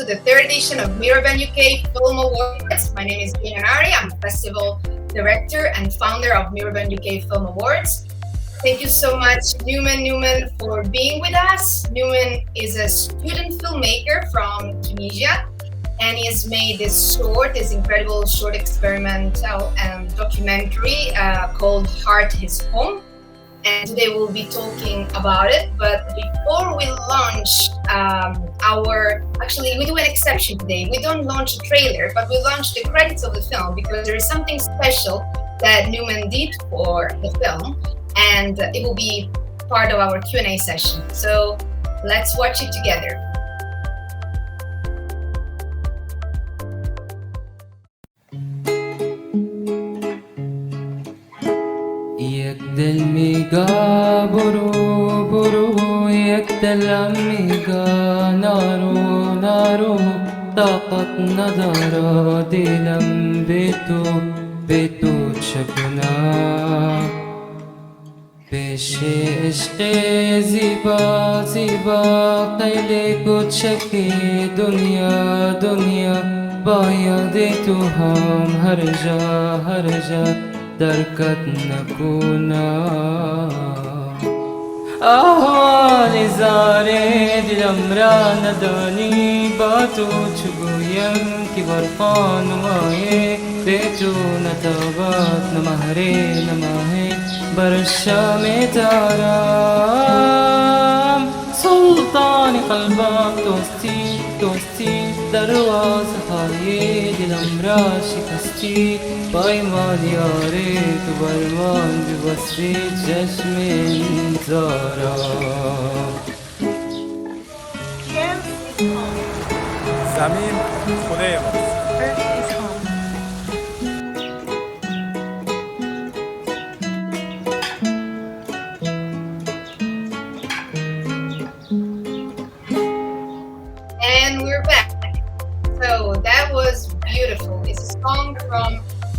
the third edition of MiraBan UK Film Awards. My name is Nüman Noomén. I'm Festival Director and founder of MiraBan UK Film Awards. Thank you so much, Nüman Noomén, for being with us. Nüman is a student filmmaker from Tunisia, and he has made this incredible short experimental documentary called earthishome. And today we'll be talking about it. But before we launch we do an exception today. We don't launch a trailer, but we launch the credits of the film because there is something special that Nüman did for the film, and it will be part of our Q&A session. So let's watch it together. یک دل میگا برو برو، یک دلم میگا نارو نارو، طاقت ندارا دلم به تو چگونه پیش عشق زیبا زیبا خیلی کوچک دنیا باید تو هم هر جا درکت نکنه. احوال زاره دلم را ندانی، با تو چگویم که برخان مایه به تو نتابد نمهره بر شام دارم. سلطان قلبم توستی دروازه های دلم را شکستی، پای ما دیاره تو برمان ببستی چشم انتظارم. زمین خونه ماست. And we're back. So that was beautiful. It's a song from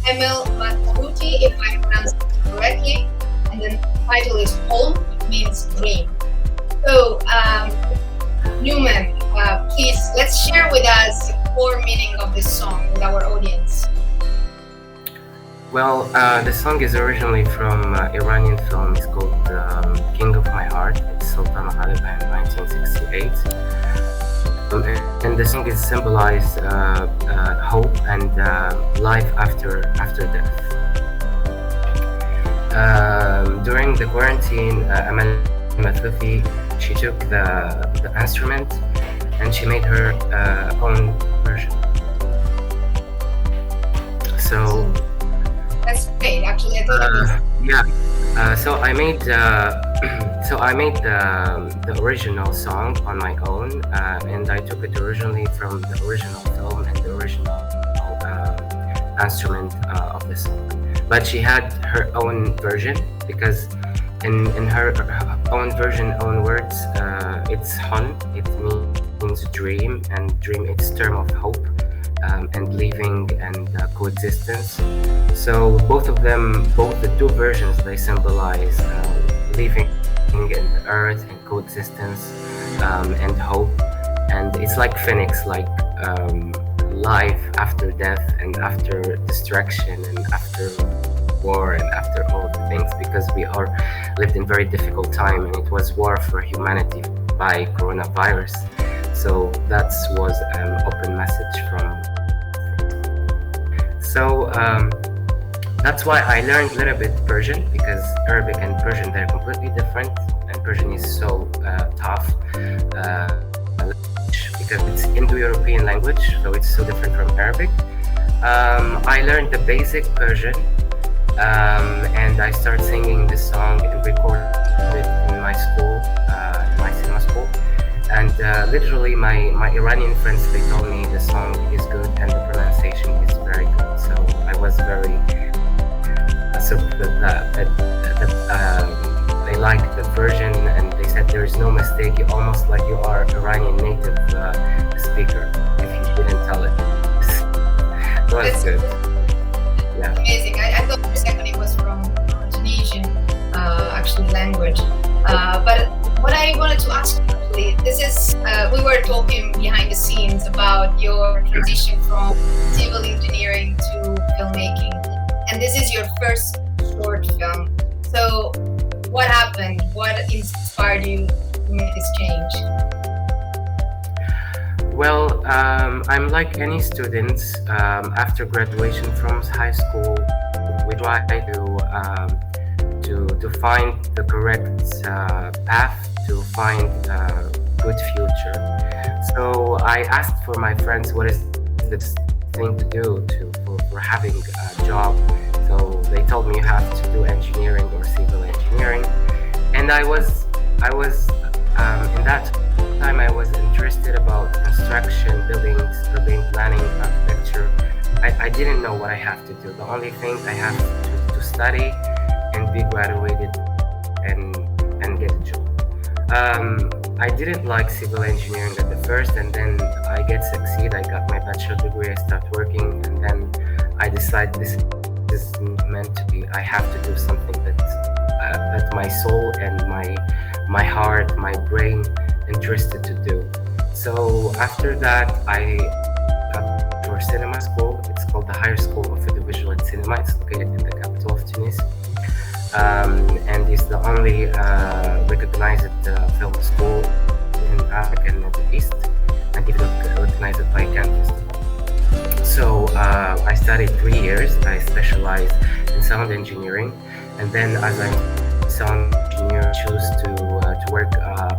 Emel Matruti, if I pronounced it correctly. And the title is Home, which means dream. So, Nüman, please, let's share with us the core meaning of this song with our audience. Well, the song is originally from Iranian film. It's called King of My Heart. It's Sultan Ghalib in 1968. And the song is symbolized hope and life after death. During the quarantine, Amal Matrufi, she took the instrument and she made her own version. So that's great. Actually, I thought it was. So I made the original song on my own, and I took it originally from the original film and the original instrument of the song. But she had her own version because in her own version, own words, it's hun. It means dream, and dream it's term of hope. And living and coexistence. So both the two versions, they symbolize living in the earth and coexistence and hope. And it's like phoenix, like life after death and after destruction and after war and after all the things, because we are lived in very difficult time, and it was war for humanity by coronavirus. So that was an open message from. So that's why I learned a little bit Persian, because Arabic and Persian, they're completely different, and Persian is so tough because it's Indo-European language, so it's so different from Arabic. I learned the basic Persian, and I started singing this song and recorded it in my school, in my cinema school. And literally my Iranian friends, they told me the song is good and the pronunciation is very good. So I was very they liked the version, and they said there is no mistake. You almost like you are Iranian native speaker if you didn't tell it. It was good. Yeah. Amazing. I thought for a second it was from Tunisian language. But what I wanted to ask you actually. This is we were talking behind the scenes about your transition from civil engineering to filmmaking, and this is your first short film. So, what happened? What inspired you to make this change? Well, I'm like any students. After graduation from high school, we try to find the correct path to find a good future. So I asked for my friends what is the thing to do for having a job. So they told me you have to do engineering or civil engineering, and I was in that time I was interested about construction, buildings, urban planning, architecture. I didn't know what I have to do. The only thing I have to study and be graduated and get a job. I didn't like civil engineering at the first, and then I succeed. I got my bachelor degree, I start working, and then I decide this is meant to be. I have to do something that my soul and my heart, my brain interested to do. So after that, I got to a cinema school. It's called the Higher School of Audiovisual and Cinema. It's located in the capital of Tunis, and it's the only recognized film school in Africa and Middle East, and even recognized by Cannes Festival. So I studied 3 years. I specialized in sound engineering, and then as a sound engineer, choose to work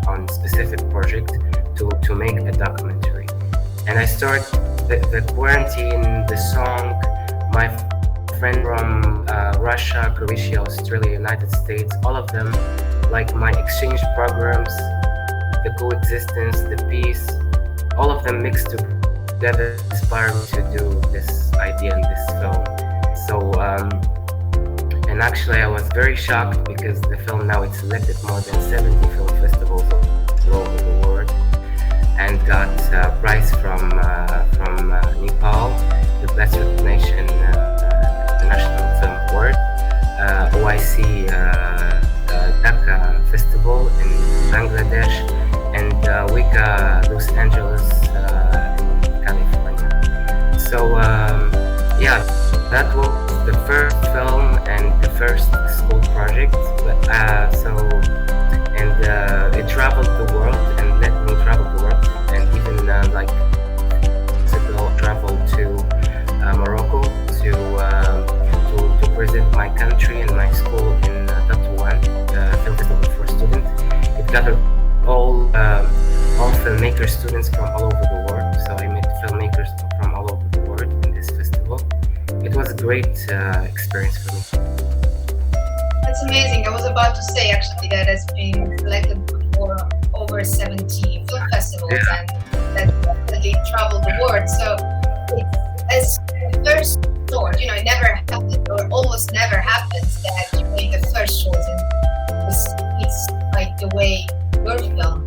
on specific project to make a documentary. And I start the quarantine, the song, my friend from Russia, Croatia, Australia, United States, all of them, like my exchange programs, the coexistence, the peace, all of them mixed together inspired me to do this idea in this film. So, and actually I was very shocked because the film now it's selected more than 70 film festivals all over the world, and got a prize from Nepal, the Best Recognition International Film Award, OIC Dhaka Festival in Bangladesh, and Wika Los Angeles in California. So yeah, that was the first film and the first school project. It traveled the world and let me travel the world, and even like ago traveled to Morocco to present my country and my school in Tatouan Film Festival for Students. It gathered all filmmaker students from all over the world. So I met filmmakers from all over the world in this festival. It was a great experience for me. That's amazing. I was about to say actually that has been selected for over 70 film festivals, and that definitely traveled the world. So it's as the first short, it never happens, or almost never happens, that you make the first short and it's like the way your film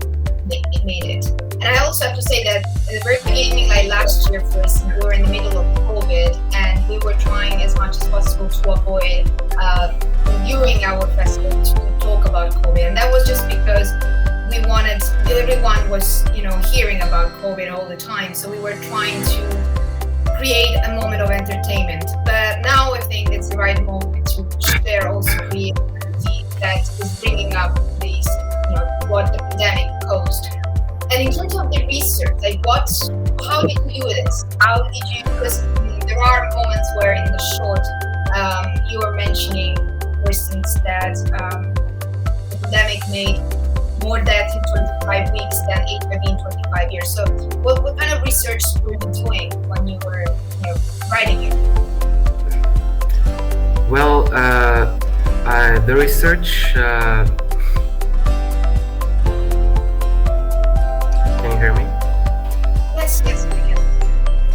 made it. And I also have to say that at the very beginning, like last year, for instance, we were in the middle of COVID, and we were trying as much as possible to avoid during our festival to talk about COVID, and that was just because we wanted, everyone was hearing about COVID all the time, so we were trying to create a moment of entertainment. But now I think it's the right moment to share also creativity that is bringing up these, what the pandemic caused. And in terms of the research, like how did you do this? How did you, because there are moments where in the short you were mentioning, for instance, that the pandemic made more death in 25 weeks than HIV in 25 years. So what kind of research were you doing when you were writing it? Well, the research, can you hear me? Yes, we can.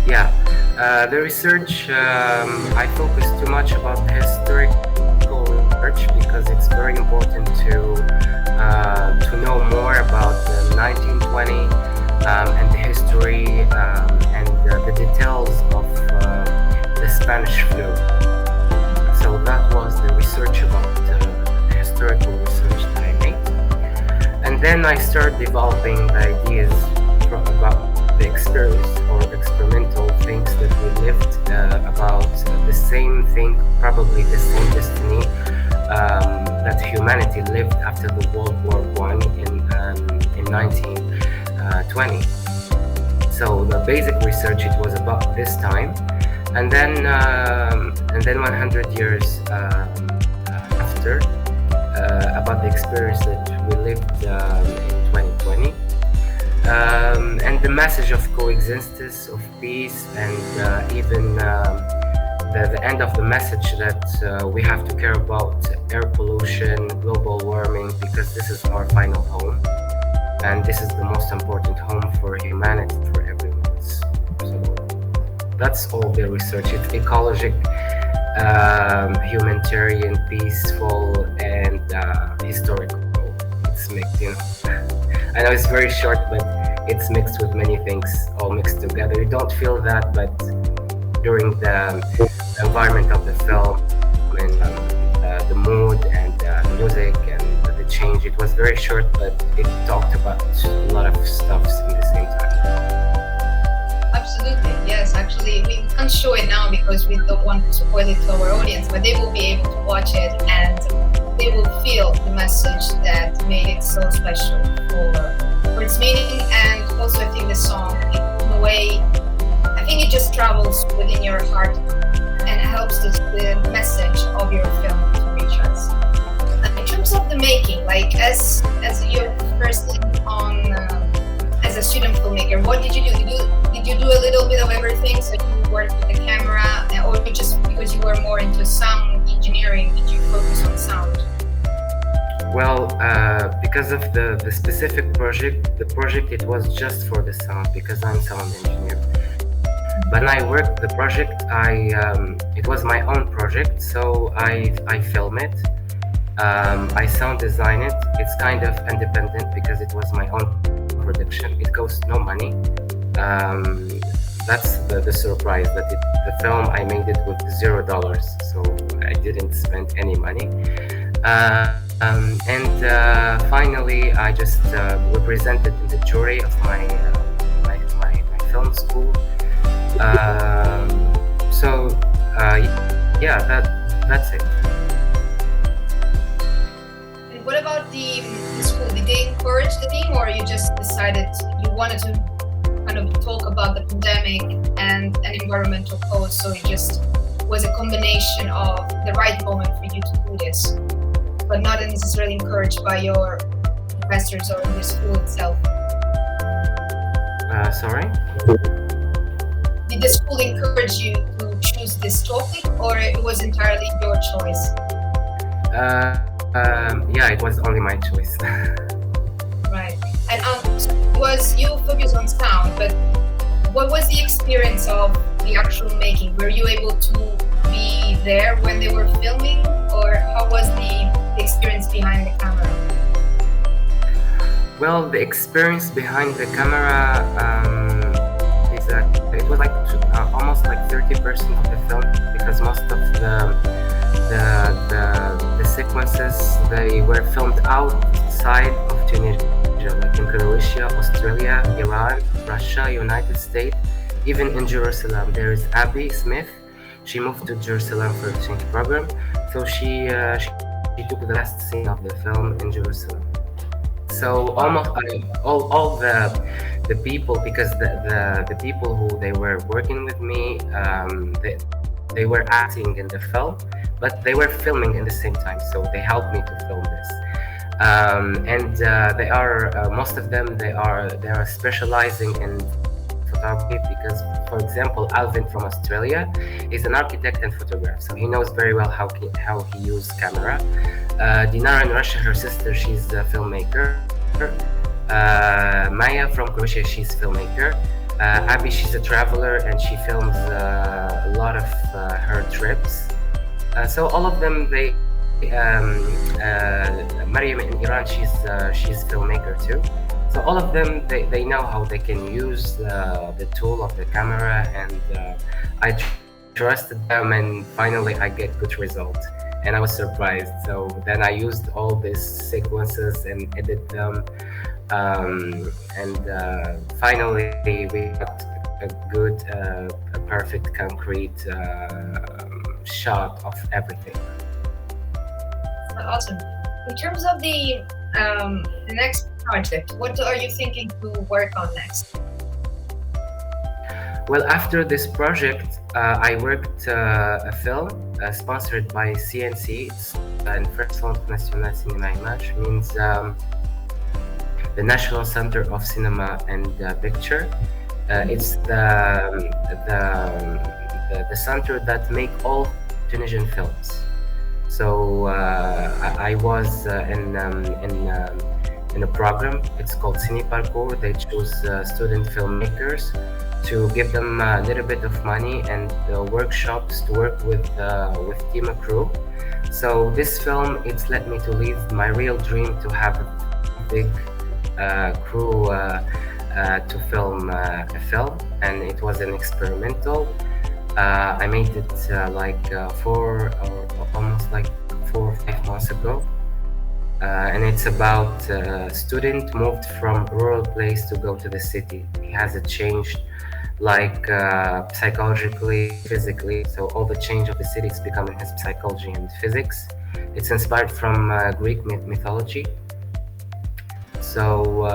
Yeah, the research, I focus too much about the historical research because it's very important to know more about the 1920 and the history and the details of the Spanish flu. So that was the research about the historical research that I made. And then I started developing the ideas about the experience or experimental things that we lived, about the same thing, probably the same destiny that humanity lived after the World War I in 1920. So the basic research, it was about this time, and then 100 years after, about the experience that we lived in 2020, and the message of coexistence, of peace, and even the end of the message that we have to care about air pollution, global warming, because this is our final home, and this is the most important home for humanity, for everyone. So that's all the research. It's ecologic, humanitarian, peaceful, and historical. It's mixed, I know it's very short, but it's mixed with many things, all mixed together. You don't feel that, but during the environment of the film and the mood and music and the change, it was very short, but it talked about a lot of stuff in the same time. Absolutely, yes. Actually, we can't show it now because we don't want to spoil it to our audience, but they will be able to watch it and they will feel the message that made it so special for its meaning. And also, I think the song, in a way, I think it just travels within your heart and helps the message of your film to reach us. In terms of the making, like as your first thing on as a student filmmaker, what did you do? Did you do a little bit of everything? So you worked with the camera, or just because you were more into sound engineering, did you focus on sound? Well, because of the specific project, the project, it was just for the sound, because I'm sound engineer. When I worked the project, it was my own project, so I film it, I sound design it. It's kind of independent because it was my own production. It cost no money. That's the surprise, that the film, I made it with $0, so I didn't spend any money. Finally, I just represented in the jury of my film school. That's it. And what about the school? Did they encourage the team, or you just decided you wanted to kind of talk about the pandemic and an environmental cause, so it just was a combination of the right moment for you to do this, but not necessarily encouraged by your professors or the school itself? Sorry? Did the school encourage you to choose this topic, or it was entirely your choice? Yeah, it was only my choice. Right. And you focused on sound, but what was the experience of the actual making? Were you able to be there when they were filming, or how was the experience behind the camera? Well, the experience behind the camera is that it was like almost like 30% of the film, because most of the sequences, they were filmed outside of Tunisia, like in Croatia, Australia, Iran, Russia, United States, even in Jerusalem. There is Abby Smith. She moved to Jerusalem for a exchange program, so she took the last scene of the film in Jerusalem. So almost all the people, because the people who they were working with me, they were acting in the film, but they were filming in the same time, so they helped me to film this. They are most of them, they are specializing in photography, because, for example, Alvin from Australia is an architect and photographer, so he knows very well how he uses camera. Dinara in Russia, her sister, she's a filmmaker. Maya from Croatia, she's a filmmaker. Abby, she's a traveler and she films a lot of her trips. So all of them, Mariam in Iran, she's a filmmaker too. So all of them, they know how they can use the tool of the camera, and I trusted them, and finally I get good result. and I was surprised. So then I used all these sequences and edit them, and finally we got a good, a perfect concrete shot of everything. Awesome. In terms of the next project, what are you thinking to work on next? Well, after this project, I worked a film sponsored by CNC. It's an Centre National Cinéma Image, means the National Center of Cinema and Picture. It's the center that make all Tunisian films. So I was in a program. It's called Cine Parcours. They choose student filmmakers to give them a little bit of money and workshops to work with team and crew. So this film, it's led me to live my real dream to have a big crew to film a film, and it was an experimental. I made it almost 4 or 5 months ago, and it's about a student moved from rural place to go to the city. He has a change, psychologically, physically. So all the change of the city is becoming his psychology and physics. It's inspired from Greek mythology. So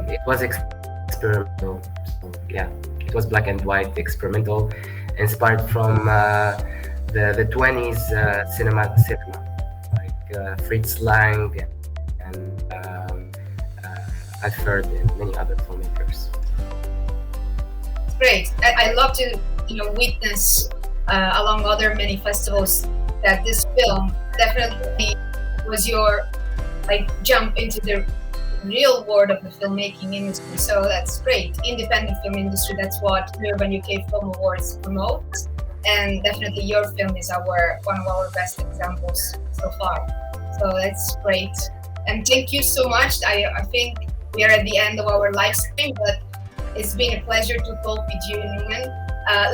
it was experimental. So, yeah, it was black and white, experimental, inspired from the 20s cinema, like Fritz Lang and I've heard many other filmmakers. Great. I love to witness along other many festivals that this film definitely was your jump into the real world of the filmmaking industry. So that's great. Independent film industry, that's what MiraBan UK Film Awards promotes, and definitely your film is one of our best examples so far. So that's great, and thank you so much. I think we are at the end of our live stream, but it's been a pleasure to talk with you, Nüman.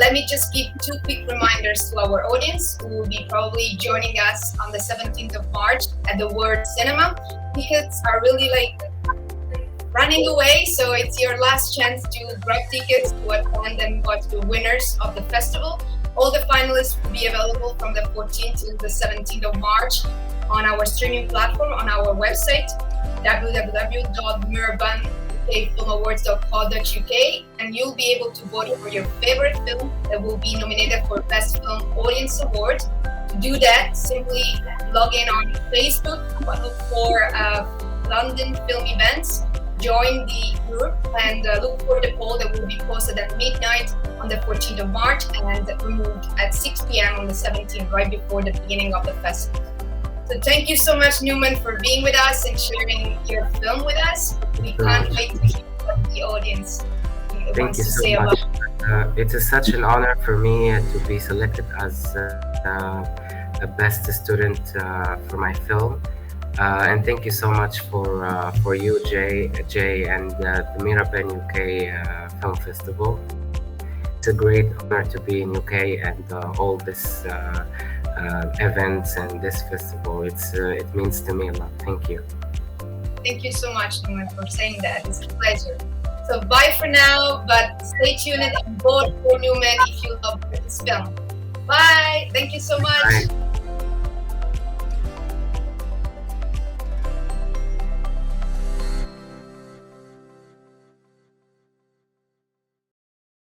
Let me just give 2 quick reminders to our audience who will be probably joining us on the 17th of March at the World Cinema. Tickets are really running away, so it's your last chance to grab tickets to attend and watch the winners of the festival. All the finalists will be available from the 14th to the 17th of March on our streaming platform on our website, www.mirabanukfilmawards.co.uk, and you'll be able to vote for your favorite film that will be nominated for Best Film Audience Award. To do that, simply log in on Facebook, look for London Film Events, join the group, and look for the poll that will be posted at midnight on the 14th of March and removed at 6 p.m. on the 17th, right before the beginning of the festival. So thank you so much, Nüman, for being with us and sharing your film with us. We can't wait to hear what the audience wants to say about it. It's such an honor for me to be selected as a best student for my film. And thank you so much for you, Jay, and the MiraBan UK Film Festival. It's a great honor to be in UK and all this events and this festival. It means to me a lot. Thank you. Thank you so much, Nüman, for saying that. It's a pleasure. So bye for now, but stay tuned and vote for Nüman if you love this film. Bye. Thank you so much. Bye.